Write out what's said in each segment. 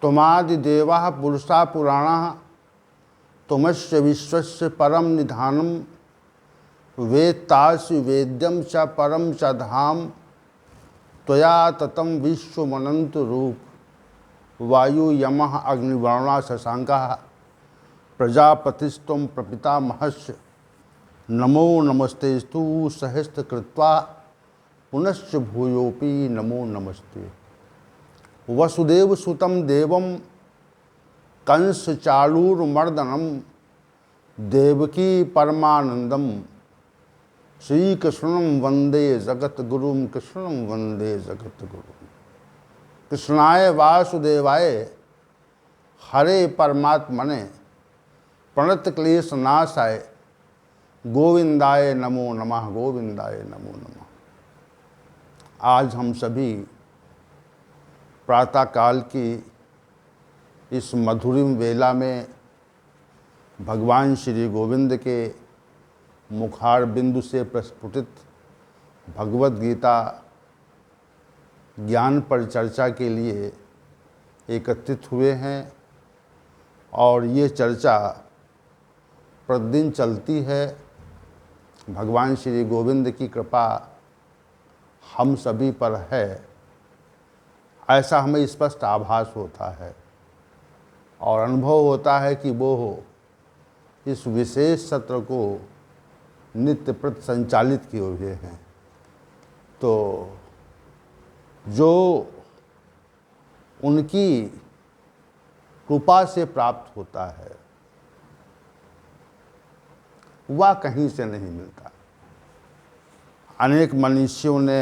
तुमादिदेवाः पुरुषा पुराणाः तुमस्य विश्वस्य परम निधानम वेत्तासि वेद्यम च परम च धाम त्वया ततं विश्वमनंत रूप वायु यमः अग्निवर्णा शशांकाः प्रजापतिस्त्वं प्रपितामहस्य नमो नमस्तेस्तु सहस्रकृत्वा पुनश्च भूयोऽपि नमो नमस्ते। वसुदेव सुतं देवं कंस चाणूरमर्दनम देवकी परमानंदम श्री कृष्णं वंदे जगत गुरुम कृष्णं वंदे जगत गुरुम। कृष्णाय वासुदेवाय हरे परमात्मने प्रणत क्लेश नाशाय गोविंदाय नमो नमः गोविंदाय नमो नमः। आज हम सभी प्रातःकाल की इस मधुरिम वेला में भगवान श्री गोविंद के मुखार बिंदु से प्रस्फुटित भगवत गीता ज्ञान पर चर्चा के लिए एकत्रित हुए हैं और ये चर्चा प्रतिदिन चलती है। भगवान श्री गोविंद की कृपा हम सभी पर है, ऐसा हमें स्पष्ट आभास होता है और अनुभव होता है कि वो इस विशेष सत्र को नित्य प्रति संचालित किए हुए हैं। तो जो उनकी कृपा से प्राप्त होता है वह कहीं से नहीं मिलता। अनेक मनुष्यों ने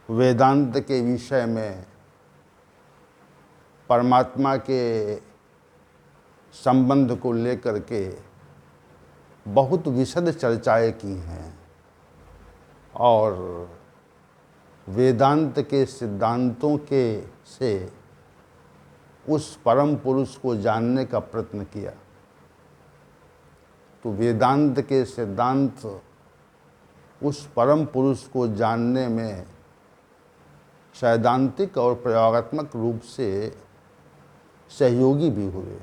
वेदांत के विषय में परमात्मा के संबंध को लेकर के बहुत विशद चर्चाएं की हैं और वेदांत के सिद्धांतों के से उस परम पुरुष को जानने का प्रयत्न किया। तो वेदांत के सिद्धांत उस परम पुरुष को जानने में सैद्धांतिक और प्रयोगात्मक रूप से सहयोगी भी हुए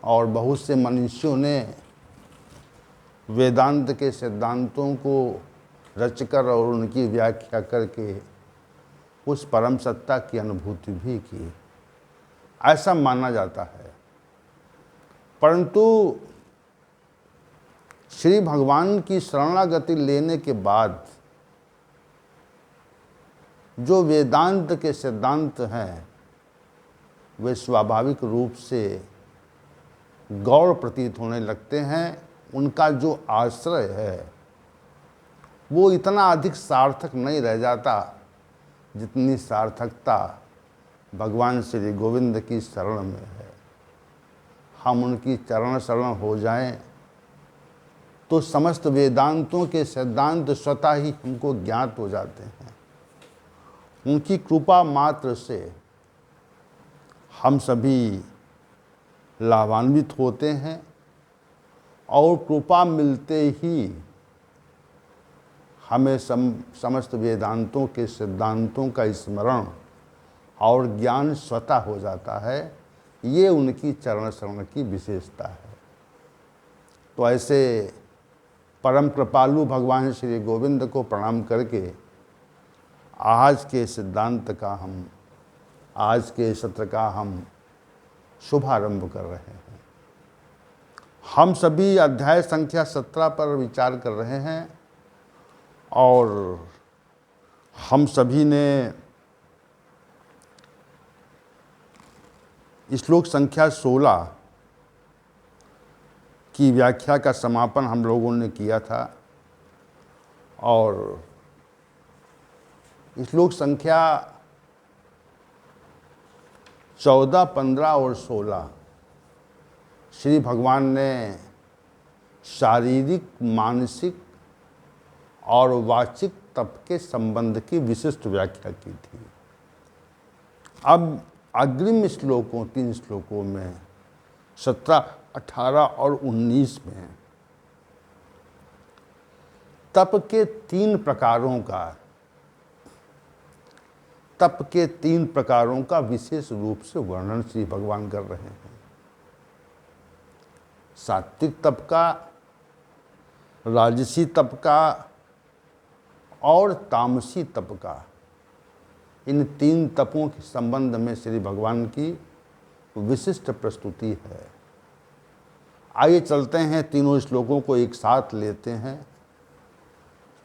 और बहुत से मनुष्यों ने वेदांत के सिद्धांतों को रचकर और उनकी व्याख्या करके उस परम सत्ता की अनुभूति भी की, ऐसा माना जाता है। परंतु श्री भगवान की शरणागति लेने के बाद जो वेदांत के सिद्धांत हैं वे स्वाभाविक रूप से गौण प्रतीत होने लगते हैं। उनका जो आश्रय है वो इतना अधिक सार्थक नहीं रह जाता जितनी सार्थकता भगवान श्री गोविंद की शरण में है। हम उनकी चरण शरण हो जाएं तो समस्त वेदांतों के सिद्धांत स्वतः ही हमको ज्ञात हो जाते हैं। उनकी कृपा मात्र से हम सभी लाभान्वित होते हैं और कृपा मिलते ही हमें समस्त वेदांतों के सिद्धांतों का स्मरण और ज्ञान स्वतः हो जाता है। ये उनकी चरण शरण की विशेषता है। तो ऐसे परम कृपालु भगवान श्री गोविंद को प्रणाम करके आज के सत्र का हम शुभारंभ कर रहे हैं। हम सभी अध्याय संख्या 17 पर विचार कर रहे हैं और हम सभी ने श्लोक संख्या 16 की व्याख्या का समापन हम लोगों ने किया था और श्लोक संख्या 14, 15 और 16 श्री भगवान ने शारीरिक, मानसिक और वाचिक तप के संबंध की विशिष्ट व्याख्या की थी। अब अग्रिम श्लोकों 3 श्लोकों में 17, 18 और 19 में तप के 3 प्रकारों का तप के 3 प्रकारों का विशेष रूप से वर्णन श्री भगवान कर रहे हैं। सात्विक तप का, राजसी तप का और तामसी तप का। इन 3 तपों के संबंध में श्री भगवान की विशिष्ट प्रस्तुति है। आइए चलते हैं, तीनों श्लोकों को एक साथ लेते हैं।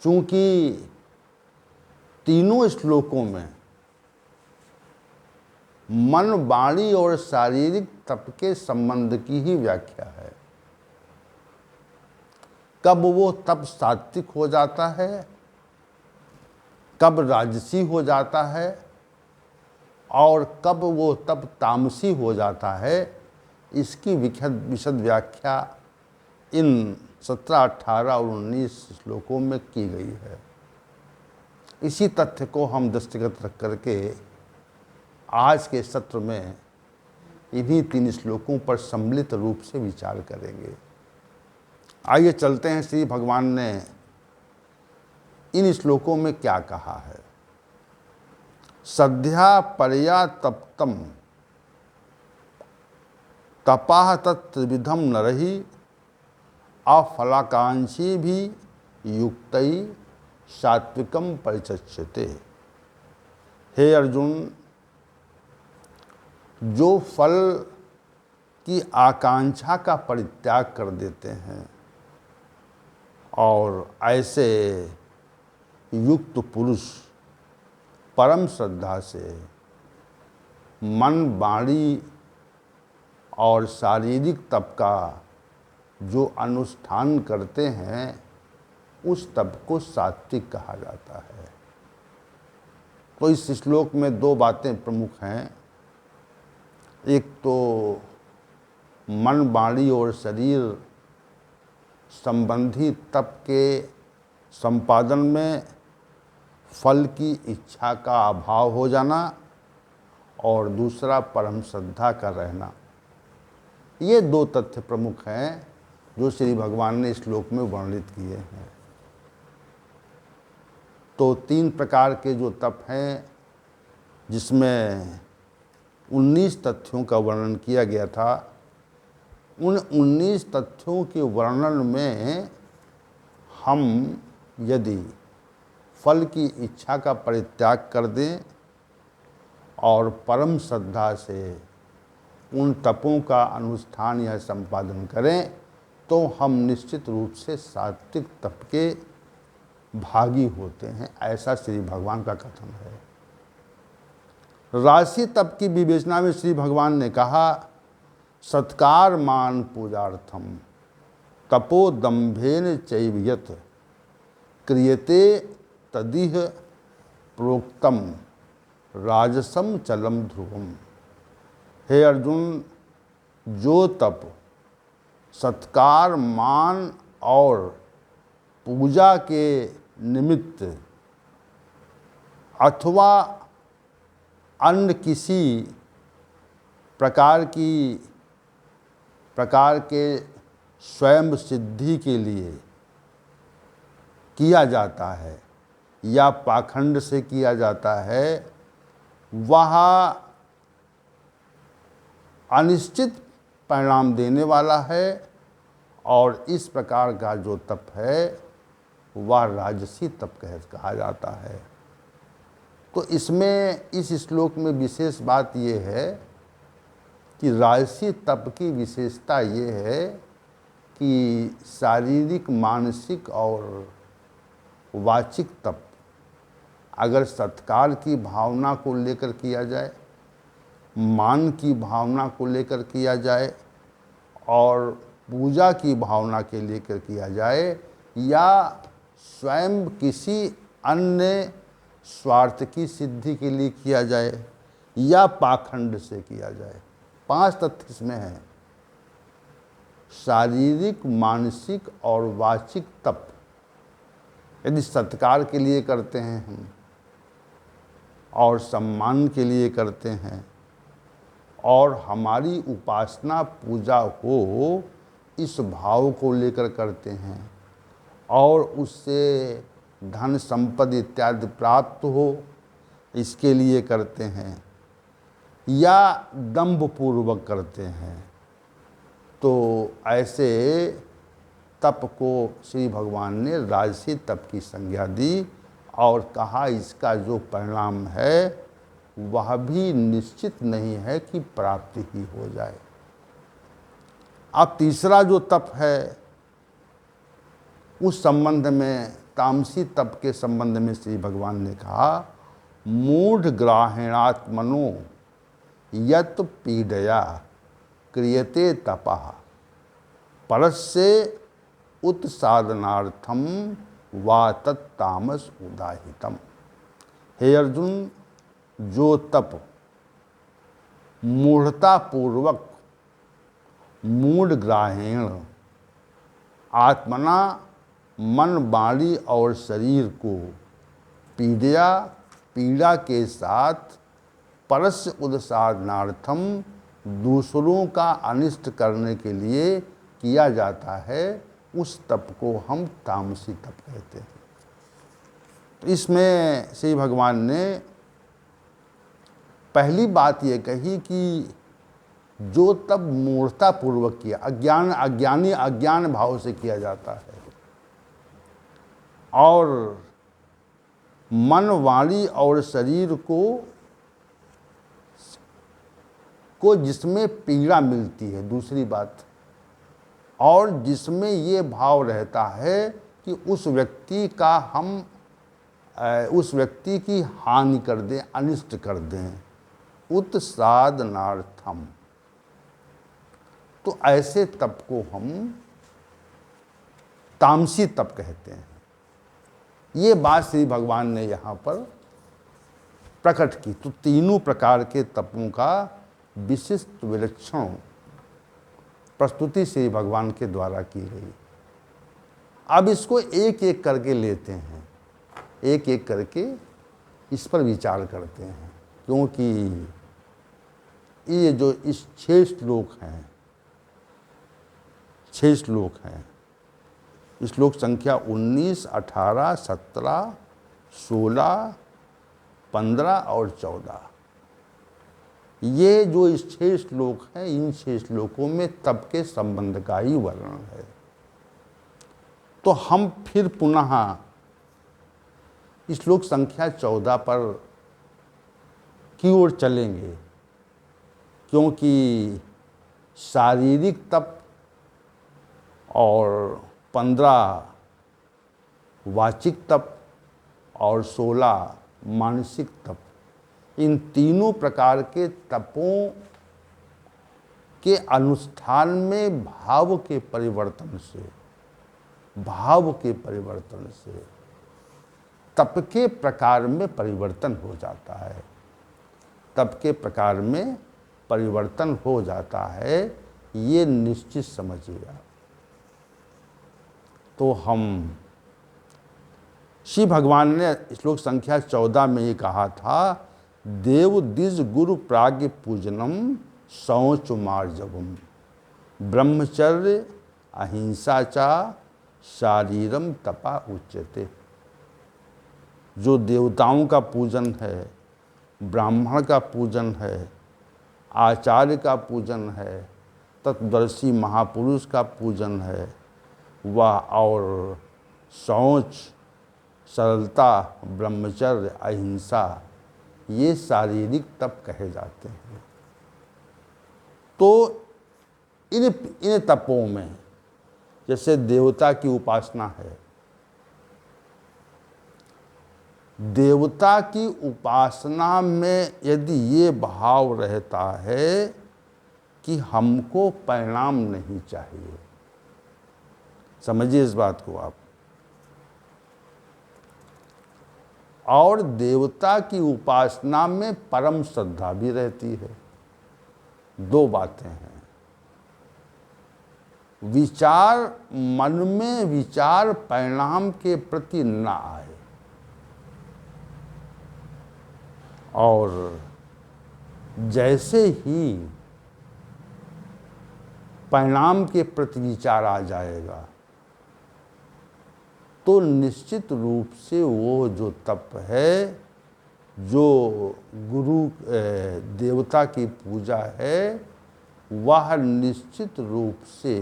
चूंकि तीनों श्लोकों में मन, वाणी और शारीरिक तप के संबंध की ही व्याख्या है। कब वो तप सात्विक हो जाता है, कब राजसी हो जाता है और कब वो तप तामसी हो जाता है, इसकी विशद व्याख्या इन 17, 18 और 19 श्लोकों में की गई है। इसी तथ्य को हम दृष्टिगत रख करके आज के सत्र में इन्हीं 3 श्लोकों पर सम्मिलित रूप से विचार करेंगे। आइए चलते हैं, श्री भगवान ने इन श्लोकों में क्या कहा है। सद्या परया तप्तम तपाह तत्विधम नरहि अफलाकांक्षी भी युक्तई सात्विकम परिचच्यते। हे अर्जुन, जो फल की आकांक्षा का परित्याग कर देते हैं और ऐसे युक्त पुरुष परम श्रद्धा से मन, वाणी और शारीरिक तप का जो अनुष्ठान करते हैं, उस तप को सात्विक कहा जाता है। तो इस श्लोक में 2 बातें प्रमुख हैं। एक तो मन, वाणी और शरीर संबंधी तप के संपादन में फल की इच्छा का अभाव हो जाना और दूसरा परम श्रद्धा का रहना। ये 2 तथ्य प्रमुख हैं जो श्री भगवान ने इस श्लोक में वर्णित किए हैं। तो 3 प्रकार के जो तप हैं, जिसमें 19 तथ्यों का वर्णन किया गया था, उन 19 तथ्यों के वर्णन में हम यदि फल की इच्छा का परित्याग कर दें और परम श्रद्धा से उन तपों का अनुष्ठान या संपादन करें, तो हम निश्चित रूप से सात्विक तप के भागी होते हैं। ऐसा श्री भगवान का कथन है। राजसी तप की विवेचना में श्री भगवान ने कहा, सत्कार मान पूजार्थम तपो दम्भेन चैव यत् क्रियते तदिह प्रोक्तम राजसम चलम ध्रुवम। हे अर्जुन, जो तप सत्कार, मान और पूजा के निमित्त अथवा अन्य किसी प्रकार के स्वयं सिद्धि के लिए किया जाता है या पाखंड से किया जाता है, वह अनिश्चित परिणाम देने वाला है और इस प्रकार का जो तप है वह राजसी तप कहा जाता है। तो इसमें इस श्लोक में विशेष बात ये है कि राजसी तप की विशेषता ये है कि शारीरिक, मानसिक और वाचिक तप अगर सत्कार की भावना को लेकर किया जाए, मान की भावना को लेकर किया जाए और पूजा की भावना के लेकर किया जाए, या स्वयं किसी अन्य स्वार्थ की सिद्धि के लिए किया जाए या पाखंड से किया जाए। 5 तथ्य इसमें हैं। शारीरिक, मानसिक और वाचिक तप यदि सत्कार के लिए करते हैं हम और सम्मान के लिए करते हैं और हमारी उपासना पूजा हो, इस भाव को लेकर करते हैं और उससे धन संपत्ति इत्यादि प्राप्त हो, इसके लिए करते हैं या दंभ पूर्वक करते हैं, तो ऐसे तप को श्री भगवान ने राजसी तप की संज्ञा दी और कहा इसका जो परिणाम है वह भी निश्चित नहीं है कि प्राप्ति ही हो जाए। अब तीसरा जो तप है उस संबंध में, तामसी तप के संबंध में श्री भगवान ने कहा मूढ़ ग्राहेणात्मनो यत पीडया क्रियते तपः परस्य उत्साधनार्थम वा तत्तामस उदाहितम। हे अर्जुन, जो तप मूढ़तापूर्वक मूढ़ ग्राहेण आत्मना मन, वाणी और शरीर को पीड़ा के साथ परस्य उदसाधनार्थम दूसरों का अनिष्ट करने के लिए किया जाता है, उस तप को हम तामसी तप कहते हैं। इसमें श्री भगवान ने पहली बात ये कही कि जो तप मूढ़तापूर्वक किया, अज्ञान भाव से किया जाता है और मन, वाणी और शरीर को जिसमें पीड़ा मिलती है, दूसरी बात, और जिसमें ये भाव रहता है कि उस व्यक्ति की हानि कर दें, अनिष्ट कर दें, उत्साधनार्थम, तो ऐसे तप को हम तामसी तप कहते हैं। ये बात श्री भगवान ने यहाँ पर प्रकट की। तो तीनों प्रकार के तपों का विशिष्ट विलक्षण प्रस्तुति श्री भगवान के द्वारा की गई। अब इसको एक एक करके लेते हैं, एक एक करके इस पर विचार करते हैं, क्योंकि ये जो इस 6 श्लोक हैं, 6 श्लोक हैं, श्लोक संख्या 19, 18, 17, 16, 15 और 14, ये जो इस 6 श्लोक हैं, इन 6 श्लोकों में तप के संबंध का ही वर्णन है। तो हम फिर पुनः श्लोक संख्या 14 पर की ओर चलेंगे, क्योंकि शारीरिक तप और 15 वाचिक तप और 16 मानसिक तप, इन तीनों प्रकार के तपों के अनुष्ठान में भाव के परिवर्तन से तप के प्रकार में परिवर्तन हो जाता है, तप के प्रकार में परिवर्तन हो जाता है, ये निश्चित समझिएगा। तो हम श्री भगवान ने श्लोक संख्या 14 में ये कहा था, देव द्विज गुरु प्राज्ञ पूजनम शौच मार्जवम ब्रह्मचर्य अहिंसा चा शारीरम तपा उच्यते। जो देवताओं का पूजन है, ब्राह्मण का पूजन है, आचार्य का पूजन है, तत्वदर्शी महापुरुष का पूजन है, वह और शौच, सरलता, ब्रह्मचर्य, अहिंसा, ये शारीरिक तप कहे जाते हैं। तो इन तपों में जैसे देवता की उपासना है, देवता की उपासना में यदि ये भाव रहता है कि हमको परिणाम नहीं चाहिए, समझिए इस बात को आप, और देवता की उपासना में परम श्रद्धा भी रहती है, दो बातें हैं। विचार, मन में विचार परिणाम के प्रति न आए, और जैसे ही परिणाम के प्रति विचार आ जाएगा तो निश्चित रूप से वो जो तप है जो गुरु देवता की पूजा है वह निश्चित रूप से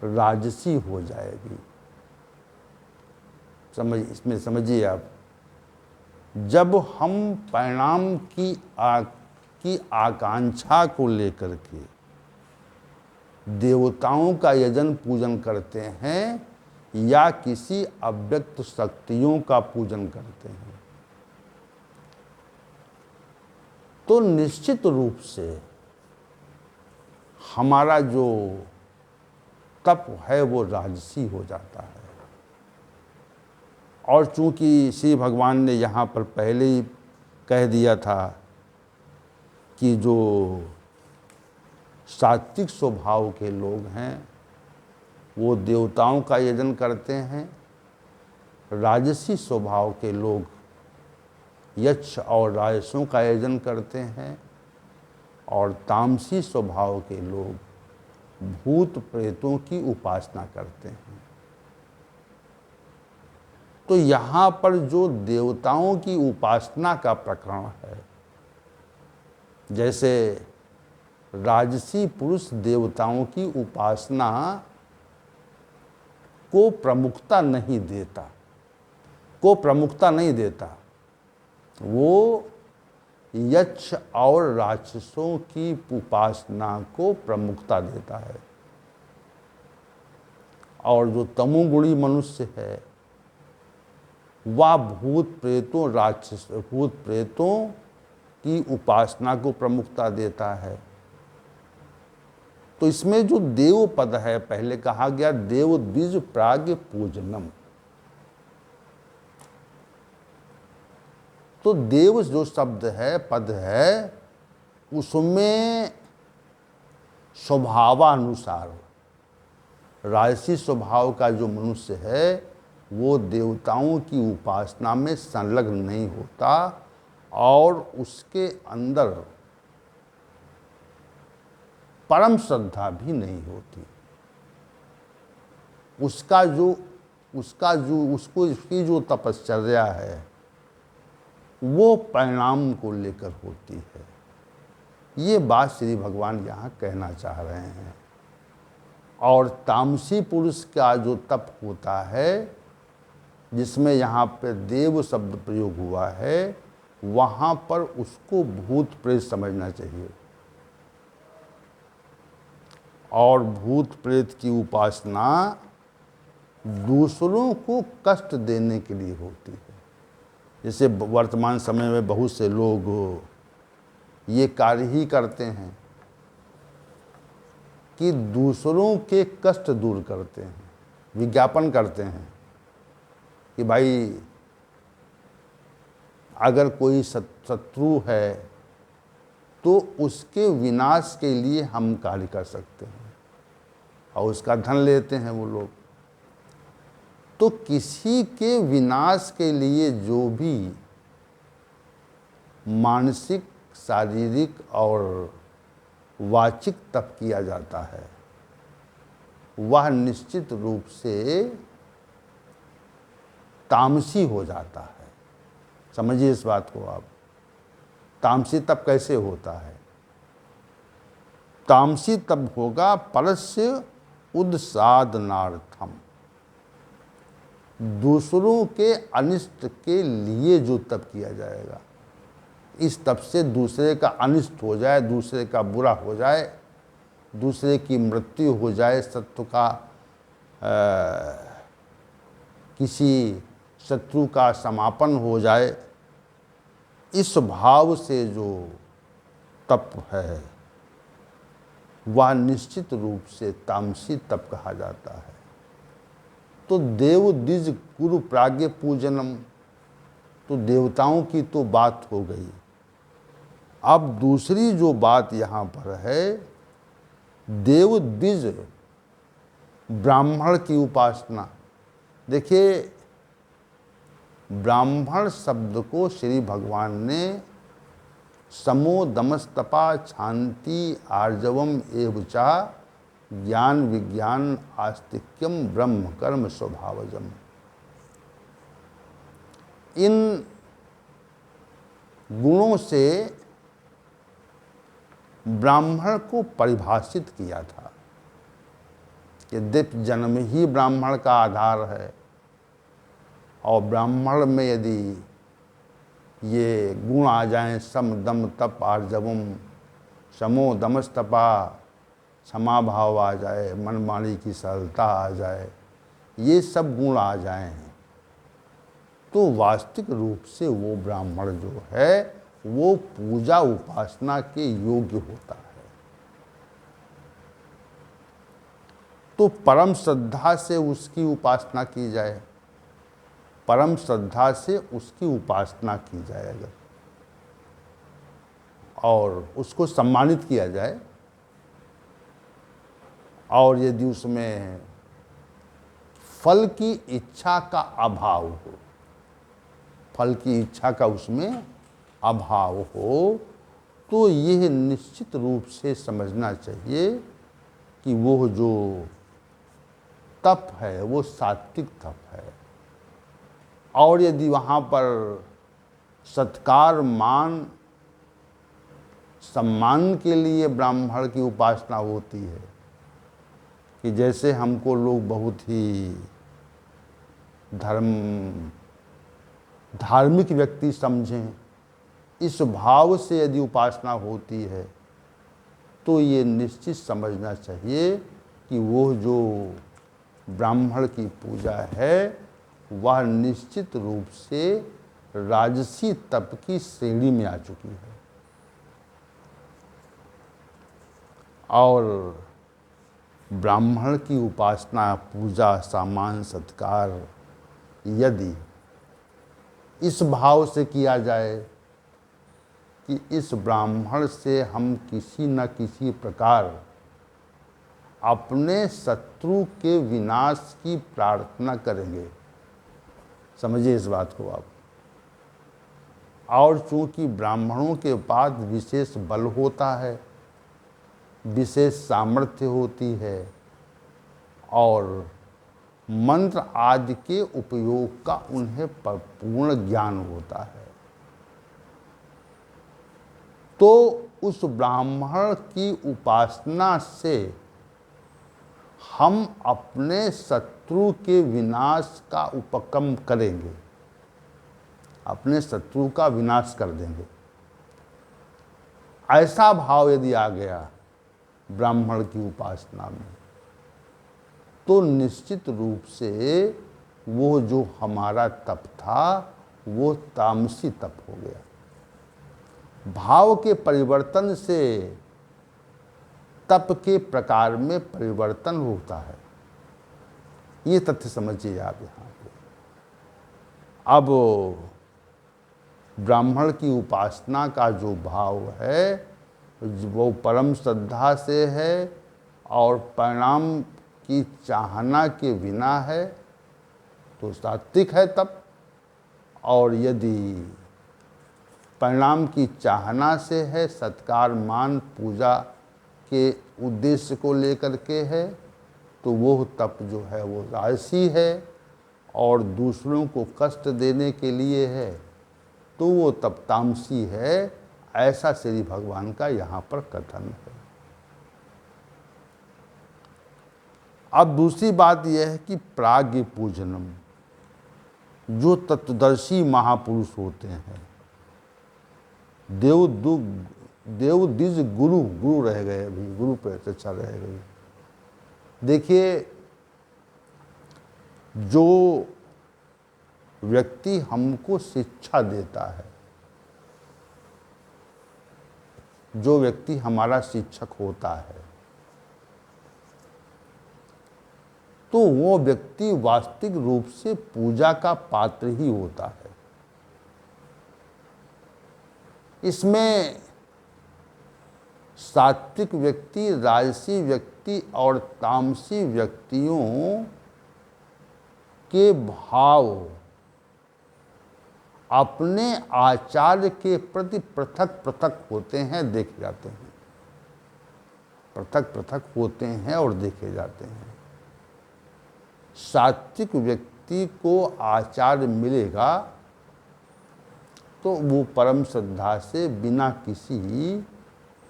राजसी हो जाएगी। इसमें समझिए आप, जब हम परिणाम की आकांक्षा को लेकर के देवताओं का यजन पूजन करते हैं या किसी अव्यक्त शक्तियों का पूजन करते हैं, तो निश्चित रूप से हमारा जो तप है वो राजसी हो जाता है। और चूंकि श्री भगवान ने यहाँ पर पहले ही कह दिया था कि जो सात्विक स्वभाव के लोग हैं वो देवताओं का यजन करते हैं, राजसी स्वभाव के लोग यक्ष और राजसों का यजन करते हैं, और तामसी स्वभाव के लोग भूत प्रेतों की उपासना करते हैं। तो यहाँ पर जो देवताओं की उपासना का प्रकरण है, जैसे राजसी पुरुष देवताओं की उपासना को प्रमुखता नहीं देता, वो यक्ष और राक्षसों की उपासना को प्रमुखता देता है। और जो तमोगुणी मनुष्य है वह भूत प्रेतों की उपासना को प्रमुखता देता है। तो इसमें जो देव पद है, पहले कहा गया देव द्विज प्राग्ञ पूजनम, तो देव जो शब्द है, पद है, उसमें स्वभावानुसार राजसी स्वभाव का जो मनुष्य है वो देवताओं की उपासना में संलग्न नहीं होता और उसके अंदर परम श्रद्धा भी नहीं होती। उसकी जो तपश्चर्या है वो परिणाम को लेकर होती है। ये बात श्री भगवान यहाँ कहना चाह रहे हैं। और तामसी पुरुष का जो तप होता है, जिसमें यहाँ पे देव शब्द प्रयोग हुआ है, वहाँ पर उसको भूत प्रेत समझना चाहिए। और भूत प्रेत की उपासना दूसरों को कष्ट देने के लिए होती है। जैसे वर्तमान समय में बहुत से लोग ये कार्य ही करते हैं कि दूसरों के कष्ट दूर करते हैं, विज्ञापन करते हैं कि भाई अगर कोई शत्रु है तो उसके विनाश के लिए हम कार्य कर सकते हैं, और उसका धन लेते हैं वो लोग। तो किसी के विनाश के लिए जो भी मानसिक, शारीरिक और वाचिक तप किया जाता है वह निश्चित रूप से तामसी हो जाता है। समझिए इस बात को आप। तामसी तप कैसे होता है? तामसी तप होगा परस्य उद्साधनार्थम, दूसरों के अनिष्ट के लिए जो तप किया जाएगा। इस तप से दूसरे का अनिष्ट हो जाए, दूसरे का बुरा हो जाए, दूसरे की मृत्यु हो जाए, शत्रु का किसी शत्रु का समापन हो जाए, इस भाव से जो तप है वह निश्चित रूप से तामसी तप कहा जाता है। तो देव द्विज गुरु प्राज्ञ पूजनम, तो देवताओं की तो बात हो गई। अब दूसरी जो बात यहाँ पर है, देव द्विज ब्राह्मण की उपासना। देखिए, ब्राह्मण शब्द को श्री भगवान ने समो दमस्तपा शांति आर्जवम एवचा ज्ञान विज्ञान आस्तिक्यम ब्रह्म कर्म स्वभावजम, इन गुणों से ब्राह्मण को परिभाषित किया था। यद्यपि जन्म ही ब्राह्मण का आधार है और ब्राह्मण में यदि ये गुण आ जाएं, सम दम तप आर्जवम, समो दमस्तपा, क्षमा भाव आ जाए, मनमानी की सरलता आ जाए, ये सब गुण आ जाएं, तो वास्तविक रूप से वो ब्राह्मण जो है वो पूजा उपासना के योग्य होता है। तो परम श्रद्धा से उसकी उपासना की जाए, परम श्रद्धा से उसकी उपासना की जाए अगर, और उसको सम्मानित किया जाए, और यदि उसमें फल की इच्छा का अभाव हो, फल की इच्छा का उसमें अभाव हो, तो यह निश्चित रूप से समझना चाहिए कि वो जो तप है वो सात्विक तप है। और यदि वहाँ पर सत्कार मान सम्मान के लिए ब्राह्मण की उपासना होती है, कि जैसे हमको लोग बहुत ही धार्मिक व्यक्ति समझें, इस भाव से यदि उपासना होती है, तो ये निश्चित समझना चाहिए कि वो जो ब्राह्मण की पूजा है वह निश्चित रूप से राजसी तप की श्रेणी में आ चुकी है। और ब्राह्मण की उपासना, पूजा, सामान, सत्कार यदि इस भाव से किया जाए कि इस ब्राह्मण से हम किसी न किसी प्रकार अपने शत्रु के विनाश की प्रार्थना करेंगे, समझिए इस बात को आप। और चूंकि ब्राह्मणों के पास विशेष बल होता है, विशेष सामर्थ्य होती है और मंत्र आदि के उपयोग का उन्हें पूर्ण ज्ञान होता है, तो उस ब्राह्मण की उपासना से हम अपने शत्रु के विनाश का उपक्रम करेंगे, अपने शत्रु का विनाश कर देंगे। ऐसा भाव यदि आ गया ब्राह्मण की उपासना में, तो निश्चित रूप से वो जो हमारा तप था वो तामसी तप हो गया। भाव के परिवर्तन से तप के प्रकार में परिवर्तन होता है, ये तथ्य समझिए आप यहाँ पे। अब ब्राह्मण की उपासना का जो भाव है वो परम श्रद्धा से है और परिणाम की चाहना के बिना है, तो सात्विक है तप। और यदि परिणाम की चाहना से है, सत्कार मान पूजा के उद्देश्य को लेकर के है, तो वो तप जो है वो राजसी है और दूसरों को कष्ट देने के लिए है, तो वो तप तामसी है। ऐसा श्री भगवान का यहाँ पर कथन है। अब दूसरी बात यह है कि प्राज्ञ पूजनम, जो तत्वदर्शी महापुरुष होते हैं, देव द्विज गुरु रह गए, अभी गुरु पे चर्चा रह गई। देखिए, जो व्यक्ति हमको शिक्षा देता है, जो व्यक्ति हमारा शिक्षक होता है, तो वो व्यक्ति वास्तविक रूप से पूजा का पात्र ही होता है। इसमें सात्विक व्यक्ति, राजसी व्यक्ति और तामसी व्यक्तियों के भाव अपने आचार्य के प्रति पृथक पृथक होते हैं, देखे जाते हैं, पृथक पृथक होते हैं और देखे जाते हैं। सात्विक व्यक्ति को आचार्य मिलेगा तो वो परम श्रद्धा से बिना किसी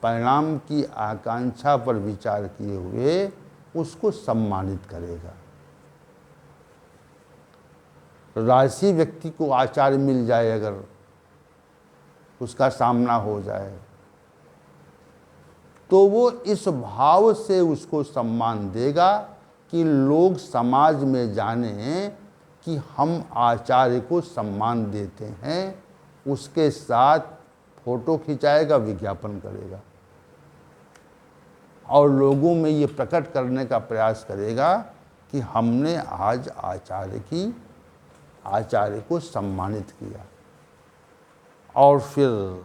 परिणाम की आकांक्षा पर विचार किए हुए उसको सम्मानित करेगा। राजसी व्यक्ति को आचार्य मिल जाए, अगर उसका सामना हो जाए, तो वो इस भाव से उसको सम्मान देगा कि लोग समाज में जाने कि हम आचार्य को सम्मान देते हैं। उसके साथ फोटो खिंचाएगा, विज्ञापन करेगा और लोगों में ये प्रकट करने का प्रयास करेगा कि हमने आज आचार्य को सम्मानित किया, और फिर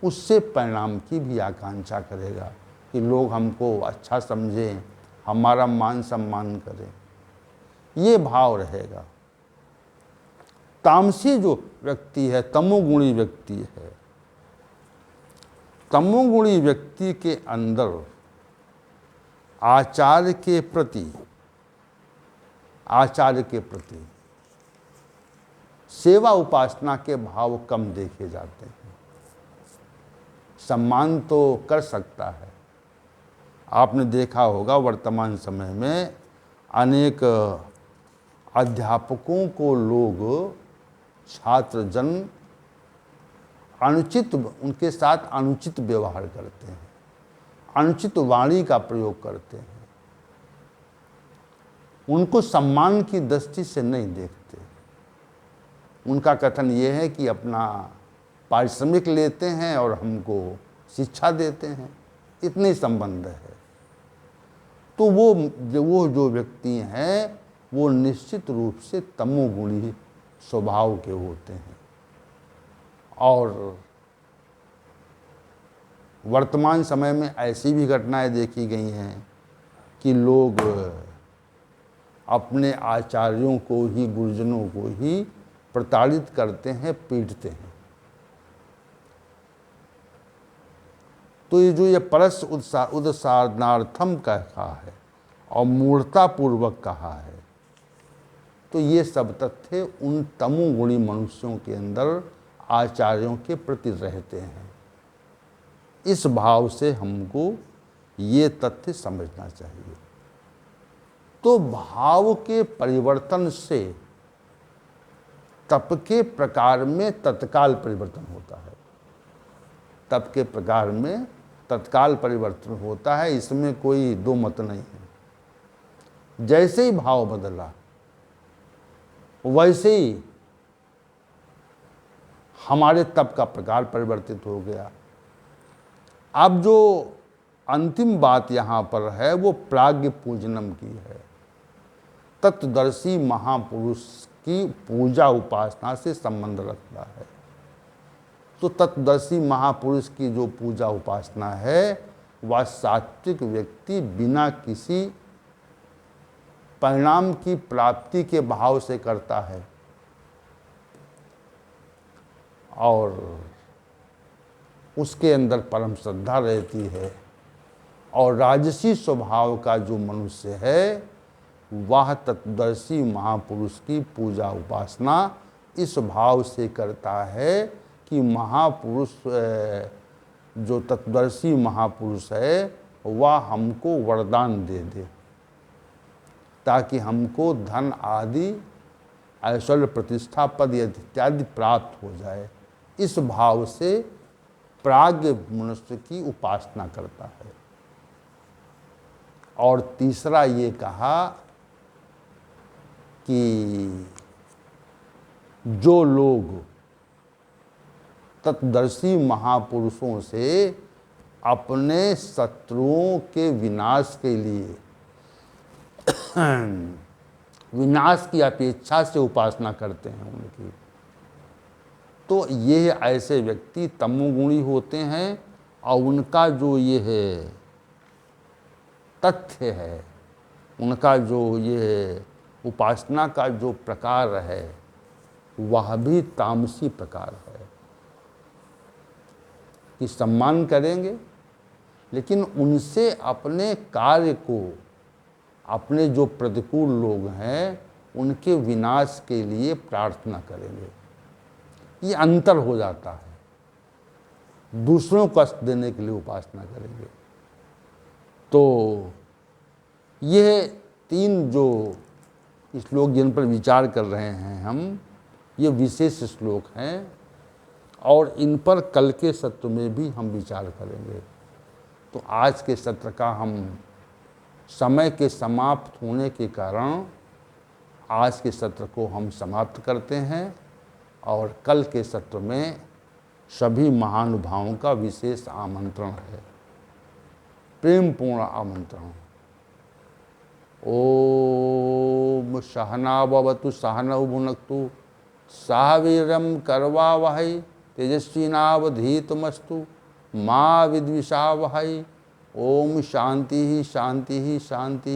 उससे परिणाम की भी आकांक्षा करेगा कि लोग हमको अच्छा समझें, हमारा मान सम्मान करें। ये भाव रहेगा। तामसी जो व्यक्ति है, तमोगुणी व्यक्ति है, तमोगुणी व्यक्ति के अंदर आचार्य के प्रति सेवा उपासना के भाव कम देखे जाते हैं। सम्मान तो कर सकता है। आपने देखा होगा वर्तमान समय में अनेक अध्यापकों को लोग, छात्र जन उनके साथ अनुचित व्यवहार करते हैं, अनुचित वाणी का प्रयोग करते हैं, उनको सम्मान की दृष्टि से नहीं देखते। उनका कथन ये है कि अपना पारिश्रमिक लेते हैं और हमको शिक्षा देते हैं, इतने संबंध है। तो वो जो व्यक्ति हैं वो निश्चित रूप से तमोगुणी स्वभाव के होते हैं। और वर्तमान समय में ऐसी भी घटनाएं देखी गई हैं कि लोग अपने आचार्यों को ही, गुरुजनों को ही प्रताड़ित करते हैं, पीटते हैं। तो ये परस उदसारणार्थम कहा है और मूर्तापूर्वक कहा है, तो ये सब तथ्य उन तमोगुणी मनुष्यों के अंदर आचार्यों के प्रति रहते हैं। इस भाव से हमको ये तथ्य समझना चाहिए। तो भाव के परिवर्तन से तप के प्रकार में तत्काल परिवर्तन होता है। तप के प्रकार में तत्काल परिवर्तन होता है, इसमें कोई दो मत नहीं है। जैसे ही भाव बदला वैसे ही हमारे तप का प्रकार परिवर्तित हो गया। अब जो अंतिम बात यहाँ पर है वो प्राज्ञ पूजनम की है। तत्वदर्शी महापुरुष की पूजा उपासना से संबंध रखता है। तो तत्वदर्शी महापुरुष की जो पूजा उपासना है वह सात्विक व्यक्ति बिना किसी परिणाम की प्राप्ति के भाव से करता है, और उसके अंदर परम श्रद्धा रहती है। और राजसी स्वभाव का जो मनुष्य है वह तत्वदर्शी महापुरुष की पूजा उपासना इस भाव से करता है कि महापुरुष, जो तत्वदर्शी महापुरुष है वह हमको वरदान दे दे, ताकि हमको धन आदि, ऐश्वर्य, प्रतिष्ठा, पद इत्यादि प्राप्त हो जाए। इस भाव से प्राज्ञ मनुष्य की उपासना करता है। और तीसरा ये कहा कि जो लोग तत्वदर्शी महापुरुषों से अपने शत्रुओं के विनाश के लिए विनाश की अपेक्षा से उपासना करते हैं उनकी, तो ये ऐसे व्यक्ति तमोगुणी होते हैं। और उनका जो ये है तथ्य है, उनका जो ये उपासना का जो प्रकार है वह भी तामसी प्रकार है कि सम्मान करेंगे, लेकिन उनसे अपने कार्य को, अपने जो प्रतिकूल लोग हैं उनके विनाश के लिए प्रार्थना करेंगे। ये अंतर हो जाता है। दूसरों को कष्ट देने के लिए उपासना करेंगे। तो ये 3 जो श्लोक जिन पर विचार कर रहे हैं हम, ये विशेष श्लोक हैं और इन पर कल के सत्र में भी हम विचार करेंगे। तो आज के सत्र का हम समय के समाप्त होने के कारण आज के सत्र को हम समाप्त करते हैं और कल के सत्र में सभी महानुभावों का विशेष आमंत्रण है, प्रेम पूर्ण आमंत्रण। ओम सहनावतु सहनौ भुनक्तु सह वीर्यं करवावहै तेजस्विनावधीतमस्तु मा विद्विषावहै। ओम शांति शांति शांति।